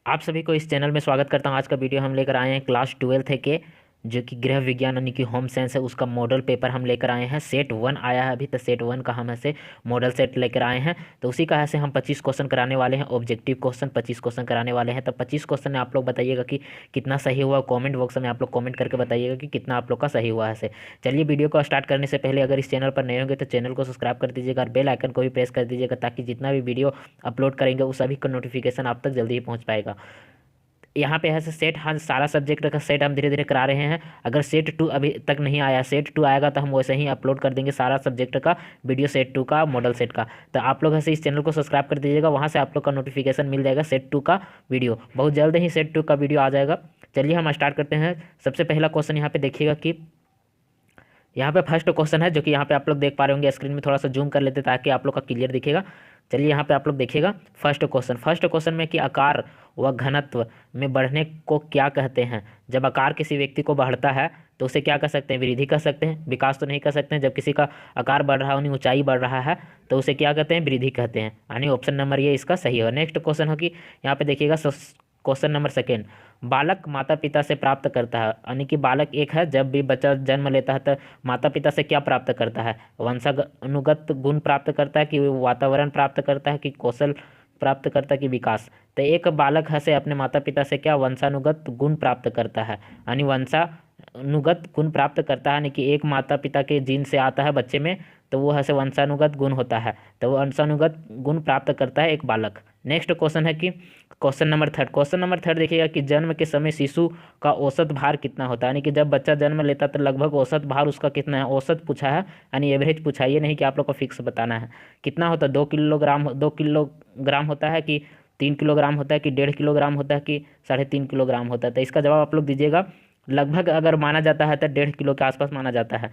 आप सभी को इस चैनल में स्वागत करता हूं। आज का वीडियो हम लेकर आए हैं क्लास 12 के जो कि गृह विज्ञान यानी कि होम साइंस है, उसका मॉडल पेपर हम लेकर आए हैं। सेट 1 आया है अभी, तो सेट 1 का हम ऐसे मॉडल सेट लेकर आए हैं। तो उसी का ऐसे हम 25 क्वेश्चन कराने वाले हैं। ऑब्जेक्टिव क्वेश्चन 25 क्वेश्चन कराने वाले हैं। तो 25 क्वेश्चन में आप लोग बताइएगा कि कितना सही हुआ। कॉमेंट बॉक्स में आप लोग कॉमेंट करके बताइएगा कि कितना आप लोग का सही हुआ है ऐसे। चलिए वीडियो को स्टार्ट करने से पहले अगर इस चैनल पर नए होंगे तो चैनल को सब्सक्राइब कर दीजिएगा और बेल आइकन को भी प्रेस कर दीजिएगा, ताकि जितना भी वीडियो अपलोड करेंगे उस सभी का नोटिफिकेशन आप तक जल्दी ही पहुंच पाएगा। यहाँ पे है सेट, हाँ सारा सब्जेक्ट का सेट हम धीरे धीरे करा रहे हैं। अगर सेट 2 अभी तक नहीं आया, सेट 2 आएगा तो हम वैसे ही अपलोड कर देंगे सारा सब्जेक्ट का वीडियो, सेट 2 का मॉडल सेट का। तो आप लोग ऐसे इस चैनल को सब्सक्राइब कर दीजिएगा, वहाँ से आप लोग का नोटिफिकेशन मिल जाएगा सेट 2 का वीडियो। बहुत जल्द ही सेट 2 का वीडियो आ जाएगा। चलिए हम स्टार्ट करते हैं। सबसे पहला क्वेश्चन यहाँ पे देखिएगा कि यहाँ पे फर्स्ट क्वेश्चन है, जो कि यहाँ पे आप लोग देख पा रहे होंगे। स्क्रीन में थोड़ा सा जूम कर लेते ताकि आप लोग का क्लियर दिखेगा। चलिए यहाँ पे आप लोग देखिएगा फर्स्ट क्वेश्चन में कि आकार व घनत्व में बढ़ने को क्या कहते हैं। जब आकार किसी व्यक्ति को बढ़ता है तो उसे क्या कह सकते हैं? वृद्धि कह सकते हैं, विकास तो नहीं कह सकते हैं। जब किसी का आकार बढ़ रहा है यानी ऊंचाई बढ़ रहा है तो उसे क्या कहते हैं? वृद्धि कहते हैं। यानी ऑप्शन नंबर ये इसका सही है। नेक्स्ट क्वेश्चन है कि यहाँ पे देखिएगा क्वेश्चन नंबर सेकेंड, बालक माता पिता से प्राप्त करता है। यानी कि बालक एक है, जब भी बच्चा जन्म लेता है तो माता पिता से क्या प्राप्त करता है? वंशानुगत गुण प्राप्त करता है, कि वातावरण प्राप्त करता है, कि कौशल प्राप्त करता है, कि विकास। तो एक बालक है से अपने माता पिता से क्या वंशानुगत गुण प्राप्त करता है, यानी वंशानुगत गुण प्राप्त करता है। यानी कि एक माता पिता के जीन से आता है बच्चे में, तो वो है से वंशानुगत गुण होता है। तो वो वंशानुगत गुण प्राप्त करता है एक बालक। नेक्स्ट क्वेश्चन है कि क्वेश्चन नंबर थर्ड देखिएगा कि जन्म के समय शिशु का औसत भार कितना होता है। यानी कि जब बच्चा जन्म लेता है तो लगभग औसत भार उसका कितना है? औसत पूछा है, यानी एवरेज पूछा है। ये नहीं कि आप लोग को फिक्स बताना है कितना होता है। 2 किलोग्राम होता है, कि 3 किलोग्राम होता है, कि 1.5 किलोग्राम होता है, कि 3.5 किलोग्राम होता है। तो इसका जवाब आप लोग दीजिएगा। लगभग अगर माना जाता है तो 1.5 किलो के आसपास माना जाता है।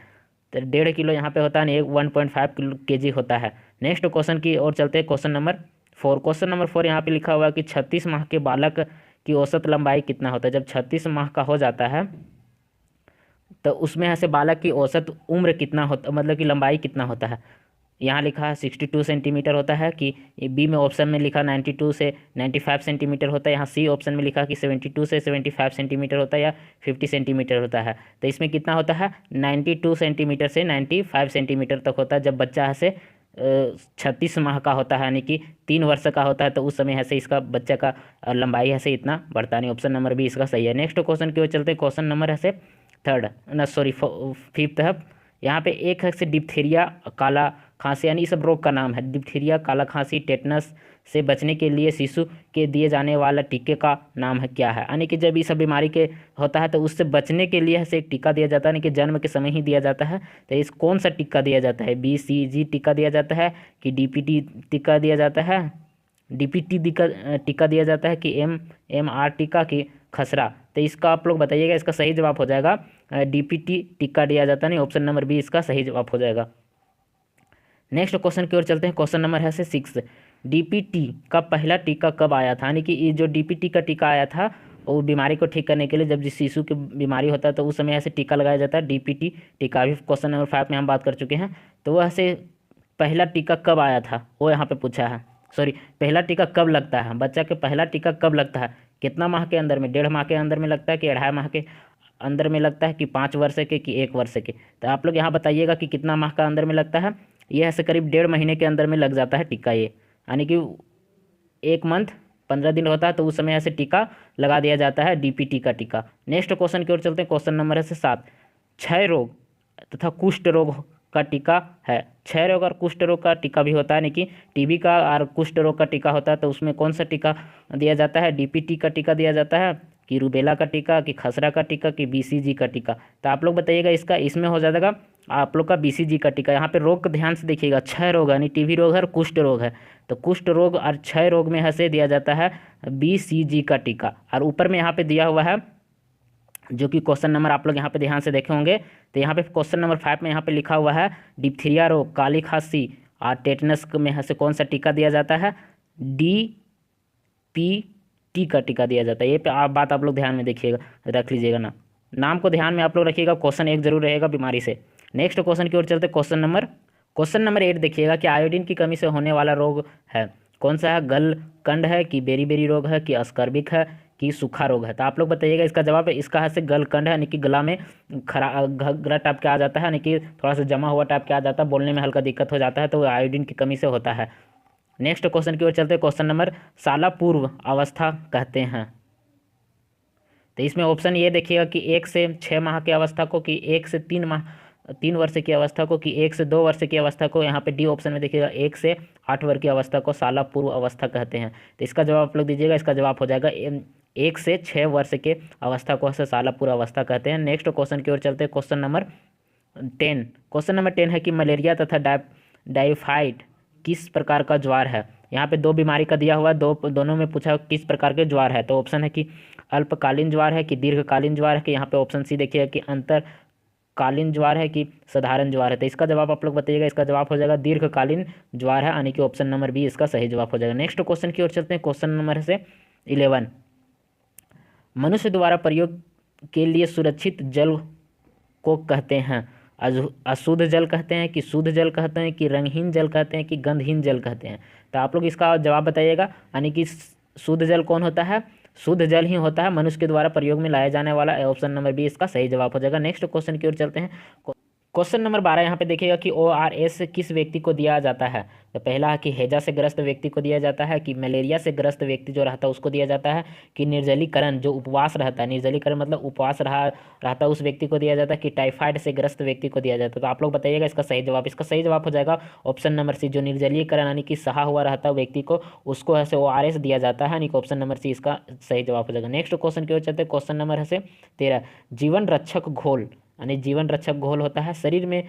तो 1.5 किलो यहाँ पे होता है, नहीं 1.5 kg होता है। नेक्स्ट क्वेश्चन की ओर चलते हैं। क्वेश्चन नंबर 4 यहाँ पे लिखा हुआ है कि 36 माह के बालक की औसत लंबाई कितना होता है। जब 36 माह का हो जाता है तो उसमें ऐसे बालक की औसत उम्र कितना होता, मतलब कि लंबाई कितना होता है। यहाँ लिखा है 62 सेंटीमीटर होता है, कि बी में ऑप्शन में लिखा 92 से 95 सेंटीमीटर होता है। यहाँ सी ऑप्शन में लिखा कि 72 से 75 सेंटीमीटर होता है, या 50 सेंटीमीटर होता है। तो इसमें कितना होता है? 92 सेंटीमीटर से 95 सेंटीमीटर तक होता है। जब बच्चा है से 36 माह का होता है, यानी कि 3 वर्ष का होता है, तो उस समय है से इसका बच्चा का लंबाई है से इतना बढ़ता नहीं। ऑप्शन नंबर बी इसका सही है। नेक्स्ट क्वेश्चन की ओर चलते हैं। क्वेश्चन नंबर है से थर्ड ना सॉरी फिफ्थ है। यहाँ पे एक है से डिप्थीरिया, काला खांसी, यानी इस सब रोग का नाम है। डिप्थीरिया, काला खांसी, टेटनस से बचने के लिए शिशु के दिए जाने वाला टीके का नाम है क्या है। यानी कि जब इस सब बीमारी के होता है तो उससे बचने के लिए से एक टीका दिया जाता है, यानी कि जन्म के समय ही दिया जाता है। तो इस कौन सा टीका दिया जाता है? BCG टीका दिया जाता है, कि DPT टीका दिया जाता है, DPT टीका दिया जाता है, कि MMR टीका, की खसरा। तो इसका आप लोग बताइएगा। इसका सही जवाब हो जाएगा DPT टीका दिया जाता नहीं। ऑप्शन नंबर बी इसका सही जवाब हो जाएगा। नेक्स्ट क्वेश्चन की ओर चलते हैं। क्वेश्चन नंबर है से 6, DPT का पहला टीका कब आया था। यानी कि ये जो DPT का टीका आया था वो बीमारी को ठीक करने के लिए, जब जिस शिशु की बीमारी होता है तो उस समय ऐसे टीका लगाया जाता है। DPT टीका अभी क्वेश्चन नंबर 5 में हम बात कर चुके हैं। तो वह ऐसे पहला टीका कब आया था वो यहाँ पे पूछा है। सॉरी, पहला टीका कब लगता है, बच्चा के पहला टीका कब लगता है, कितना माह के अंदर में? 1.5 माह के अंदर में लगता है, कि 2.5 माह के अंदर में लगता है, कि 5 वर्ष के, कि 1 वर्ष के। तो आप लोग यहाँ बताइएगा कि कितना माह का अंदर में लगता है। ये ऐसे करीब 1.5 महीने के अंदर में लग जाता है टीका ये, यानी कि 1 मंथ 15 दिन होता है, तो उस समय ऐसे टीका लगा दिया जाता है DPT का टीका। नेक्स्ट क्वेश्चन की ओर चलते हैं। क्वेश्चन नंबर है से 7, क्षय रोग तथा कुष्ठ रोग का टीका है। क्षय रोग और कुष्ठ रोग का टीका भी होता है, यानी कि TB का और कुष्ठ रोग का टीका होता है। तो उसमें कौन सा टीका दिया जाता है? DPT का टीका दिया जाता है, कि रूबेला का टीका, कि खसरा का टीका, कि BCG का टीका। तो आप लोग बताइएगा। इसका इसमें हो जाएगा आप लोग का BCG का टीका। यहाँ पे रोग को ध्यान से देखिएगा। क्षय रोग यानी TB रोग है और कुष्ठ रोग है, तो कुष्ठ रोग और क्षय रोग में से दिया जाता है BCG का टीका। और ऊपर में यहाँ पे दिया हुआ है, जो कि क्वेश्चन नंबर आप लोग यहाँ पे ध्यान से देखे होंगे। तो यहाँ पे क्वेश्चन नंबर 5 में यहाँ पे लिखा हुआ है डिप्थीरिया रोग, काली खांसी और टेटनस में से कौन सा टीका दिया जाता है? DPT का टीका दिया जाता है। ये पे बात आप लोग ध्यान में देखिएगा, रख लीजिएगा ना, नाम को ध्यान में आप लोग रखिएगा। क्वेश्चन एक जरूर रहेगा बीमारी से। नेक्स्ट क्वेश्चन की ओर चलते। क्वेश्चन नंबर 8 देखिएगा कि आयोडीन की कमी से होने वाला रोग है। कौन सा है, गलकंड है कि बेरी रोग है कि अस्कर्बिक है कि सूखा रोग है। तो आप लोग बताइएगा इसका जवाब है। इसका है से गलकंड है, यानी कि गला में घगरा टाइप के आ जाता है, यानी कि थोड़ा सा जमा हुआ टाइप के आ जाता है, बोलने में हल्का दिक्कत हो जाता है, तो आयोडीन की कमी से होता है। नेक्स्ट क्वेश्चन की ओर चलते हैं। क्वेश्चन नंबर साला पूर्व अवस्था कहते हैं। तो इसमें ऑप्शन ये देखिएगा कि 1 से 6 माह की अवस्था को, कि 1 से 3 माह 3 वर्ष की अवस्था को, कि 1 से 2 वर्ष की अवस्था को। यहाँ पे डी ऑप्शन में देखिएगा 1 से 8 वर्ष की अवस्था को साला पूर्व अवस्था कहते हैं। तो इसका जवाब आप लोग दीजिएगा। इसका जवाब हो जाएगा 1 से 6 वर्ष के अवस्था को साला पूर्व अवस्था कहते हैं। नेक्स्ट क्वेश्चन की ओर चलते हैं। Question number 10। क्वेश्चन नंबर 10 है कि मलेरिया तथा टाइफाइड किस प्रकार का ज्वार है। यहाँ पे दो बीमारी का दिया हुआ है, दोनों में पूछा किस प्रकार के ज्वार है। तो ऑप्शन है कि अल्पकालीन ज्वार है कि दीर्घकालीन ज्वार है, कि यहाँ पे ऑप्शन सी देखिएगा कि अंतरकालीन ज्वार है कि साधारण ज्वार है। तो इसका जवाब आप लोग बताइएगा। इसका जवाब हो जाएगा दीर्घकालीन ज्वार है, यानी कि ऑप्शन नंबर बी इसका सही जवाब हो जाएगा। नेक्स्ट क्वेश्चन की ओर चलते हैं। क्वेश्चन नंबर से 11। मनुष्य द्वारा प्रयोग के लिए सुरक्षित जल को कहते हैं। अशुद्ध जल कहते हैं कि शुद्ध जल कहते हैं कि रंगहीन जल कहते हैं कि गंधहीन जल कहते हैं। तो आप लोग इसका जवाब बताइएगा। यानी कि शुद्ध जल कौन होता है, शुद्ध जल ही होता है मनुष्य के द्वारा प्रयोग में लाया जाने वाला। ऑप्शन नंबर बी इसका सही जवाब हो जाएगा। नेक्स्ट क्वेश्चन की ओर चलते हैं। क्वेश्चन नंबर 12 यहाँ पे देखिएगा कि ORS किस व्यक्ति को दिया जाता है। तो पहला है कि हैजा से ग्रस्त व्यक्ति को दिया जाता है, कि मलेरिया से ग्रस्त व्यक्ति जो रहता है उसको दिया जाता है, कि निर्जलीकरण जो उपवास रहता है, निर्जलीकरण मतलब उपवास रहता है उस व्यक्ति को दिया जाता है, कि टाइफाइड से ग्रस्त व्यक्ति को दिया जाता है। तो आप लोग बताइएगा इसका सही जवाब। इसका सही जवाब हो जाएगा ऑप्शन नंबर सी, जो निर्जलीकरण यानी कि सहा हुआ रहता है व्यक्ति को, उसको ऐसे ORS दिया जाता है, यानी कि ऑप्शन नंबर सी इसका सही जवाब हो जाएगा। नेक्स्ट क्वेश्चन की ओर चलते हैं। क्वेश्चन नंबर है 13। जीवन रक्षक घोल, यानी जीवन रक्षक घोल होता है शरीर में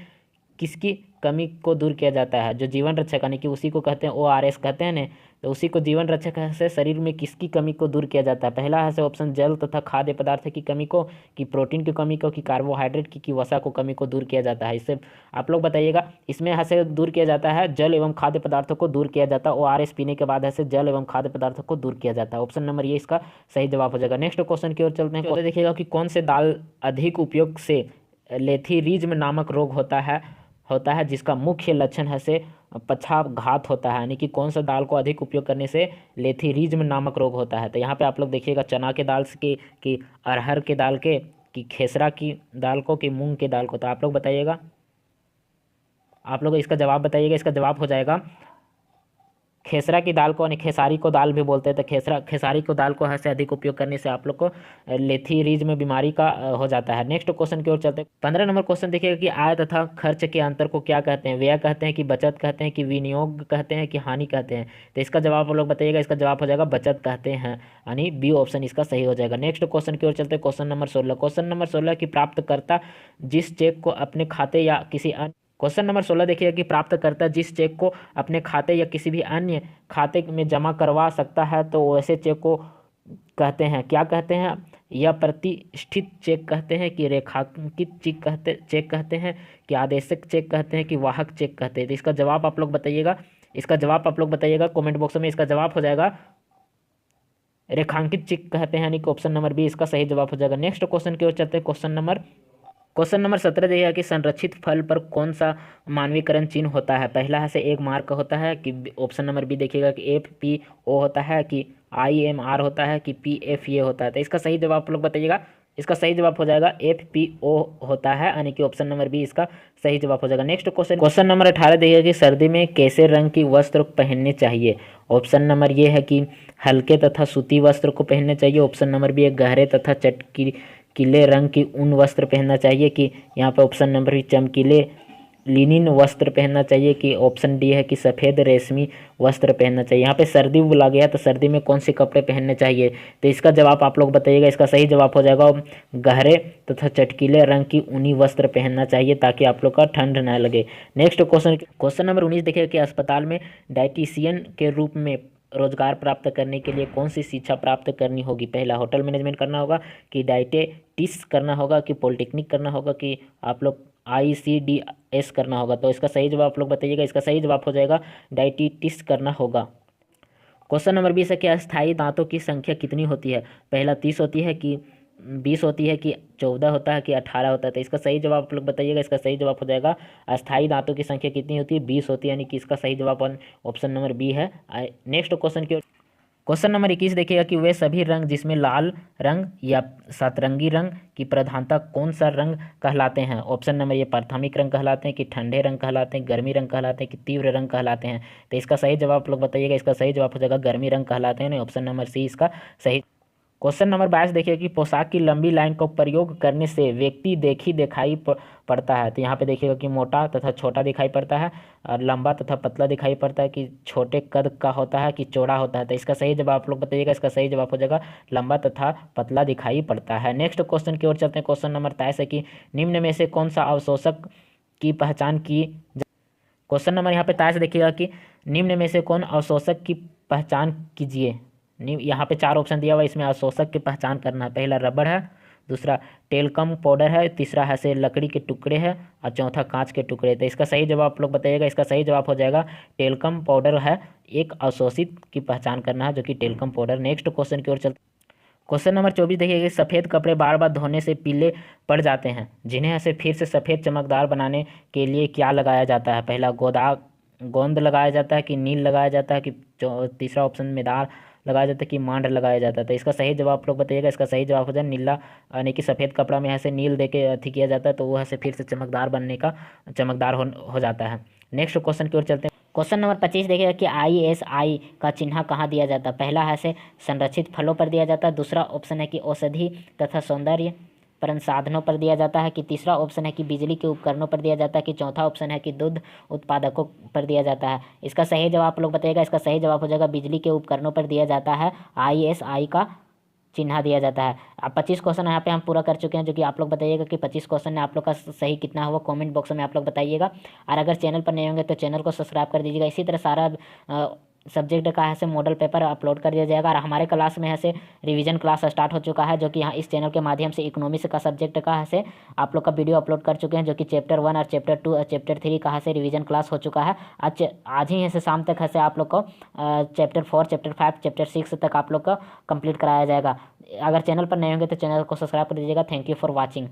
किसकी कमी को दूर किया जाता है। जो जीवन रक्षक यानी कि उसी को कहते हैं ORS कहते हैं ना, तो उसी को जीवन रक्षक से शरीर में किसकी कमी को दूर किया जाता है। पहला है से ऑप्शन जल तथा खाद्य पदार्थ की कमी को, कि प्रोटीन की कमी को, कि कार्बोहाइड्रेट की, कि वसा को कमी को दूर किया जाता है। इससे आप लोग बताइएगा। इसमें है से दूर किया जाता है जल एवं खाद्य पदार्थों को दूर किया जाता है। ORS पीने के बाद है से जल एवं खाद्य पदार्थों को दूर किया जाता है। ऑप्शन नंबर ये इसका सही जवाब हो जाएगा। नेक्स्ट क्वेश्चन की ओर चलते हैं। देखिएगा कि कौन से दाल अधिक उपयोग से लेथीरिज्म नामक रोग होता है जिसका मुख्य लक्षण है से पक्षाघात होता है। यानी कि कौन सा दाल को अधिक उपयोग करने से लेथीरिज्म नामक रोग होता है। तो यहाँ पे आप लोग देखिएगा चना के दाल के, कि अरहर के दाल के, कि खेसरा की दाल को, कि मूंग के दाल को। तो आप लोग बताइएगा। आप लोग इसका जवाब बताइएगा। इसका जवाब हो जाएगा खेसरा की दाल को, यानी खेसारी को दाल भी बोलते हैं। तो खेसारी को दाल को से अधिक उपयोग करने से आप लोग को लेथीरिज्म बीमारी का हो जाता है। नेक्स्ट क्वेश्चन की ओर चलते हैं। 15 नंबर क्वेश्चन देखिएगा कि आय तथा खर्च के अंतर को क्या कहते हैं। व्यय कहते हैं कि बचत कहते हैं कि विनियोग कहते हैं कि हानि कहते हैं। तो इसका जवाब आप लोग बताइएगा। इसका जवाब हो जाएगा बचत कहते हैं, यानी बी ऑप्शन इसका सही हो जाएगा। नेक्स्ट क्वेश्चन की ओर चलते हैं। Question number 16। क्वेश्चन नंबर 16 की प्राप्तकर्ता जिस चेक को अपने खाते या किसी अन्य, क्वेश्चन नंबर 16 देखिएगा कि प्राप्तकर्ता जिस चेक को अपने खाते या किसी भी अन्य खाते में जमा करवा सकता है तो वैसे चेक को कहते हैं, क्या कहते हैं। यह प्रतिष्ठित चेक कहते हैं, कि रेखांकित चेक कहते हैं, कि आदेशक चेक कहते हैं, कि वाहक चेक कहते हैं। तो इसका जवाब आप लोग बताइएगा। इसका जवाब आप लोग बताइएगा कमेंट बॉक्स में। इसका जवाब हो जाएगा रेखांकित चेक कहते हैं, यानी कि ऑप्शन नंबर बी इसका सही जवाब हो जाएगा। नेक्स्ट क्वेश्चन की ओर चलते हैं। क्वेश्चन नंबर 17 देखिएगा कि संरक्षित फल पर कौन सा मानवीकरण चिन्ह होता है। पहला है से 1 मार्क होता है, कि ऑप्शन नंबर बी देखिएगा कि FPO होता है, कि IMR होता है, कि PFA होता है। तो इसका सही जवाब आप लोग बताइएगा। इसका सही जवाब हो जाएगा FPO होता है, यानी कि ऑप्शन नंबर बी इसका सही जवाब हो जाएगा। नेक्स्ट क्वेश्चन नंबर 18 देखिएगा कि सर्दी में कैसे रंग की वस्त्र पहनने चाहिए। ऑप्शन नंबर ये है कि हल्के तथा सूती वस्त्र को पहनने चाहिए। ऑप्शन नंबर बी है गहरे तथा चटकीले रंग की ऊन वस्त्र पहनना चाहिए, कि यहाँ पे ऑप्शन नंबर बी चमकीले लिनिन वस्त्र पहनना चाहिए, कि ऑप्शन डी है कि सफ़ेद रेशमी वस्त्र पहनना चाहिए। यहाँ पे सर्दी बोला गया तो सर्दी में कौन से कपड़े पहनने चाहिए। तो इसका जवाब आप लोग बताइएगा। इसका सही जवाब हो जाएगा गहरे तथा चटकीले रंग की ऊनी वस्त्र पहनना चाहिए, ताकि आप लोग का ठंड न लगे। नेक्स्ट क्वेश्चन नंबर 19 देखिए कि अस्पताल में डाइटिशियन के रूप में रोजगार प्राप्त करने के लिए कौन सी शिक्षा प्राप्त करनी होगी। पहला होटल मैनेजमेंट करना होगा, कि डाइटेटिस करना होगा, कि पॉलिटेक्निक करना होगा, कि आप लोग ICDS करना होगा। तो इसका सही जवाब आप लोग बताइएगा। इसका सही जवाब हो जाएगा डाइटिटिस करना होगा। क्वेश्चन नंबर 20 है कि अस्थायी दांतों की संख्या कितनी होती है। पहला 30 होती है, कि 20 होती है कि 14 होता है कि 18 होता है? तो इसका सही जवाब आप लोग बताइएगा। इसका सही जवाब हो जाएगा अस्थायी दांतों की संख्या कितनी होती है? 20 होती है, यानी कि इसका सही जवाब ऑप्शन नंबर बी है। नेक्स्ट क्वेश्चन की, क्वेश्चन नंबर 21 देखिएगा कि वे सभी रंग जिसमें लाल रंग या सतरंगी रंग की प्रधानता कौन सा रंग कहलाते हैं? ऑप्शन नंबर, ये प्राथमिक रंग कहलाते हैं कि ठंडे रंग कहलाते हैं, गर्मी रंग कहलाते हैं कि तीव्र रंग कहलाते हैं? तो इसका सही जवाब आप लोग बताइएगा। इसका सही जवाब हो जाएगा गर्मी रंग कहलाते हैं, ऑप्शन नंबर सी इसका सही। क्वेश्चन नंबर 22 देखिए कि पोशाक की लंबी लाइन का प्रयोग करने से व्यक्ति देखी दिखाई पड़ता है। तो यहाँ पे देखिएगा कि मोटा तथा छोटा दिखाई पड़ता है, और लंबा तथा पतला दिखाई पड़ता है, कि छोटे कद का होता है कि चौड़ा होता है? तो इसका सही जवाब आप लोग बताइएगा। इसका सही जवाब हो जाएगा लंबा तथा पतला दिखाई पड़ता है। नेक्स्ट क्वेश्चन की ओर चलते हैं। क्वेश्चन नंबर 23 है कि निम्न में से कौन सा अवशोषक की पहचान की। क्वेश्चन नंबर यहाँ पे 23 देखिएगा कि निम्न में से कौन अवशोषक की पहचान कीजिए। यहाँ पे 4 ऑप्शन दिया हुआ है, इसमें अवशोषक की पहचान करना है। पहला रबड़ है, दूसरा टेलकम पाउडर है, तीसरा है से लकड़ी के टुकड़े हैं, और चौथा कांच के टुकड़े। तो इसका सही जवाब आप लोग बताइएगा। इसका सही जवाब हो जाएगा टेलकम पाउडर है एक अवशोषित की पहचान करना है, जो कि टेलकम पाउडर। नेक्स्ट क्वेश्चन की ओर चलते। क्वेश्चन नंबर 24 देखिए, सफ़ेद कपड़े बार बार धोने से पीले पड़ जाते हैं, जिन्हें ऐसे फिर से सफ़ेद चमकदार बनाने के लिए क्या लगाया जाता है? पहला गोंद लगाया जाता है कि नील लगाया जाता है कि तीसरा ऑप्शन मेदार लगाया जाता है कि मांड लगाया जाता है? तो इसका सही जवाब आप लोग बताइएगा। इसका सही जवाब हो जाए नीला, यानी कि सफ़ेद कपड़ा में ऐसे नील दे के अथी किया जाता है, तो वो ऐसे फिर से चमकदार बनने का चमकदार हो जाता है। नेक्स्ट क्वेश्चन की ओर चलते हैं। क्वेश्चन नंबर 25 देखिएगा कि ISI का चिन्ह कहाँ दिया जाता है? पहला है से संरक्षित फलों पर दिया जाता है, दूसरा ऑप्शन है कि औषधि तथा सौंदर्य संसाधनों पर दिया जाता है, कि तीसरा ऑप्शन है कि बिजली के उपकरणों पर दिया जाता है, कि चौथा ऑप्शन है कि दूध उत्पादकों पर दिया जाता है? इसका सही जवाब आप लोग बताइएगा। इसका सही जवाब हो जाएगा बिजली के उपकरणों पर दिया जाता है, ISI का चिन्ह दिया जाता है। अब 25 क्वेश्चन यहाँ पे हम पूरा कर चुके हैं, जो कि आप लोग बताइएगा कि 25 क्वेश्चन में आप लोग का सही कितना हुआ, कमेंट बॉक्स में आप लोग बताइएगा। और अगर चैनल पर नए होंगे तो चैनल को सब्सक्राइब कर दीजिएगा। इसी तरह सारा सब्जेक्ट का है से मॉडल पेपर अपलोड कर दिया जाएगा। और हमारे क्लास में है से रिवीजन क्लास स्टार्ट हो चुका है, जो कि यहाँ इस चैनल के माध्यम से इकोनॉमिक्स का सब्जेक्ट का है से आप लोग का वीडियो अपलोड कर चुके हैं, जो कि चैप्टर 1 और चैप्टर 2 और चैप्टर 3 का है से रिवीजन क्लास हो चुका है। आज ही ऐसे शाम तक है से आप लोग को चैप्टर 4, चैप्टर 5, चैप्टर 6 तक आप लोग का कंप्लीट कराया जाएगा। अगर चैनल पर नए होंगे तो चैनल को सब्सक्राइब कर दीजिएगा। Thank you for watching.